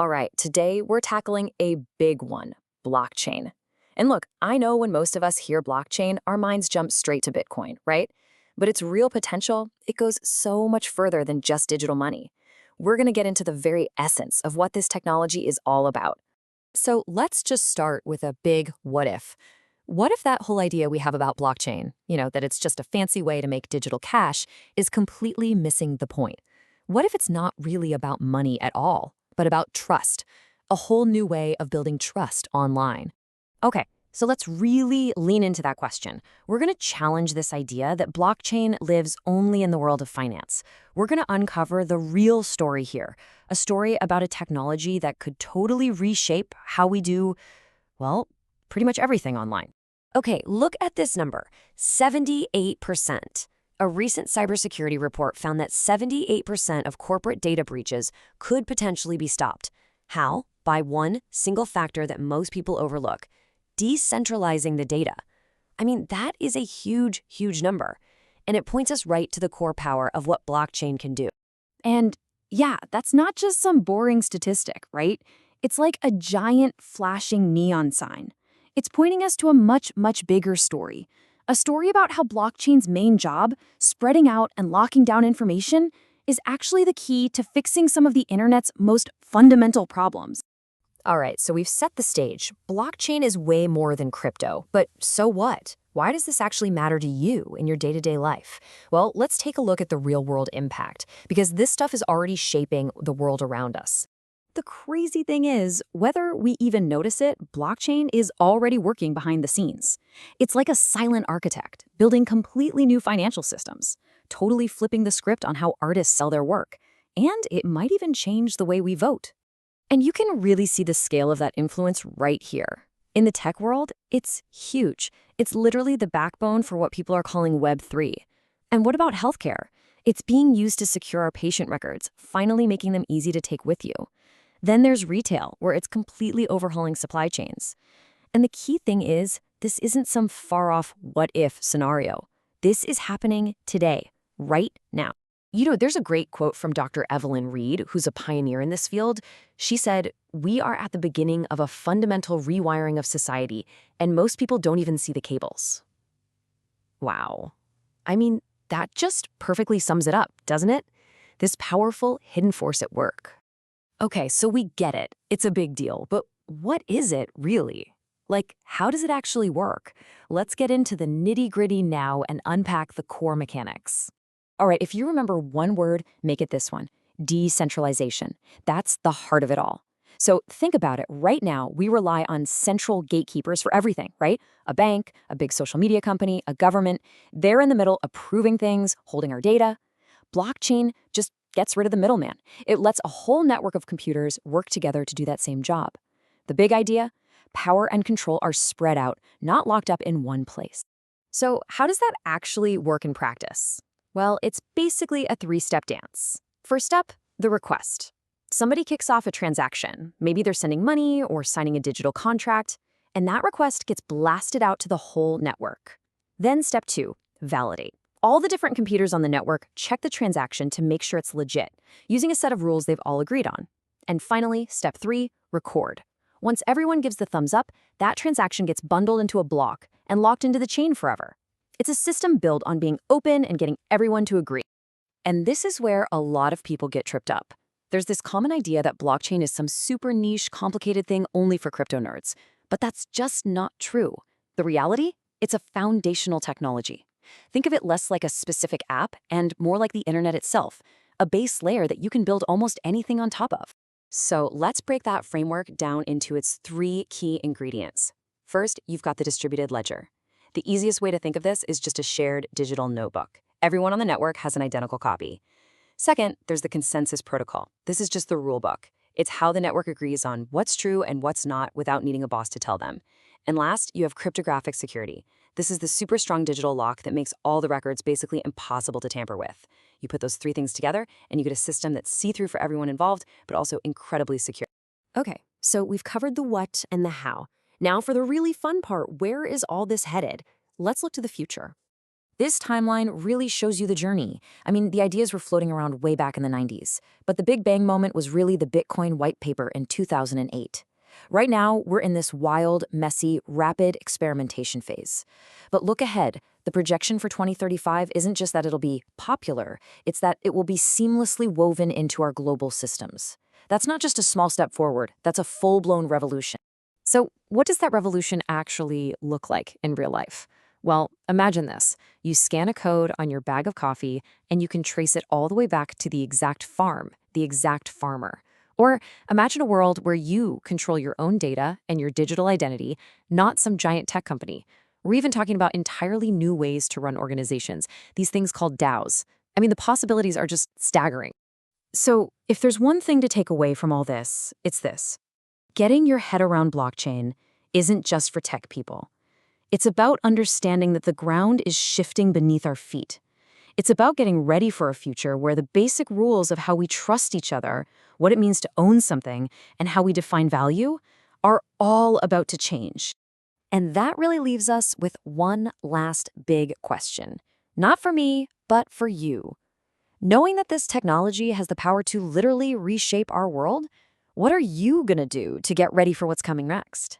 All right, today we're tackling a big one, blockchain. And look, I know when most of us hear blockchain, our minds jump straight to Bitcoin, right? But its real potential, it goes so much further than just digital money. We're going to get into the very essence of what this technology is all about. So let's just start with a big what if. What if that whole idea we have about blockchain, that it's just a fancy way to make digital cash, is completely missing the point? What if it's not really about money at all, but about trust? A whole new way of building trust online. Okay, so let's really lean into that question. We're going to challenge this idea that blockchain lives only in the world of finance. We're going to uncover the real story here, a story about a technology that could totally reshape how we do, well, pretty much everything online. Okay, look at this number, 78%. A recent cybersecurity report found that 78% of corporate data breaches could potentially be stopped. How? By one single factor that most people overlook, decentralizing the data. I mean, that is a huge, huge number. And it points us right to the core power of what blockchain can do. And yeah, that's not just some boring statistic, right? It's like a giant flashing neon sign. It's pointing us to a much, much bigger story. A story about how blockchain's main job, spreading out and locking down information, is actually the key to fixing some of the internet's most fundamental problems. All right, so we've set the stage. Blockchain is way more than crypto, but so what? Why does this actually matter to you in your day-to-day life? Well, let's take a look at the real-world impact, because this stuff is already shaping the world around us. The crazy thing is, whether we even notice it, blockchain is already working behind the scenes. It's like a silent architect, building completely new financial systems, totally flipping the script on how artists sell their work. And it might even change the way we vote. And you can really see the scale of that influence right here. In the tech world, it's huge. It's literally the backbone for what people are calling Web3. And what about healthcare? It's being used to secure our patient records, finally making them easy to take with you. Then there's retail, where it's completely overhauling supply chains. And the key thing is, this isn't some far-off what-if scenario. This is happening today, right now. There's a great quote from Dr. Evelyn Reed, who's a pioneer in this field. She said, "We are at the beginning of a fundamental rewiring of society, and most people don't even see the cables." Wow. I mean, that just perfectly sums it up, doesn't it? This powerful hidden force at work. Okay, so we get it. It's a big deal, but what is it really? Like, how does it actually work? Let's get into the nitty-gritty now and unpack the core mechanics. All right, if you remember one word, make it this one: decentralization. That's the heart of it all. So think about it. Right now, we rely on central gatekeepers for everything, right? A bank, a big social media company, a government. They're in the middle approving things, holding our data. Blockchain just gets rid of the middleman. It lets a whole network of computers work together to do that same job. The big idea? Power and control are spread out, not locked up in one place. So how does that actually work in practice? Well, it's basically a three-step dance. First step, the request. Somebody kicks off a transaction. Maybe they're sending money or signing a digital contract, and that request gets blasted out to the whole network. Then step two, validate. All the different computers on the network check the transaction to make sure it's legit, using a set of rules they've all agreed on. And finally, step three, record. Once everyone gives the thumbs up, that transaction gets bundled into a block and locked into the chain forever. It's a system built on being open and getting everyone to agree. And this is where a lot of people get tripped up. There's this common idea that blockchain is some super niche, complicated thing only for crypto nerds. But that's just not true. The reality? It's a foundational technology. Think of it less like a specific app and more like the internet itself, a base layer that you can build almost anything on top of. So let's break that framework down into its three key ingredients. First, you've got the distributed ledger. The easiest way to think of this is just a shared digital notebook. Everyone on the network has an identical copy. Second, there's the consensus protocol. This is just the rule book. It's how the network agrees on what's true and what's not without needing a boss to tell them. And last, you have cryptographic security. This is the super strong digital lock that makes all the records basically impossible to tamper with. You put those three things together, and you get a system that's see-through for everyone involved, but also incredibly secure. Okay, so we've covered the what and the how. Now for the really fun part, where is all this headed? Let's look to the future. This timeline really shows you the journey. I mean, the ideas were floating around way back in the 90s, but the Big Bang moment was really the Bitcoin white paper in 2008. Right now, we're in this wild, messy, rapid experimentation phase. But look ahead. The projection for 2035 isn't just that it'll be popular, it's that it will be seamlessly woven into our global systems. That's not just a small step forward, that's a full-blown revolution. So, what does that revolution actually look like in real life? Well, imagine this. You scan a code on your bag of coffee, and you can trace it all the way back to the exact farm, the exact farmer. Or imagine a world where you control your own data and your digital identity, not some giant tech company. We're even talking about entirely new ways to run organizations, these things called DAOs. I mean, the possibilities are just staggering. So, if there's one thing to take away from all this, it's this. Getting your head around blockchain isn't just for tech people. It's about understanding that the ground is shifting beneath our feet. It's about getting ready for a future where the basic rules of how we trust each other, what it means to own something, and how we define value are all about to change. And that really leaves us with one last big question. Not for me, but for you. Knowing that this technology has the power to literally reshape our world, what are you going to do to get ready for what's coming next?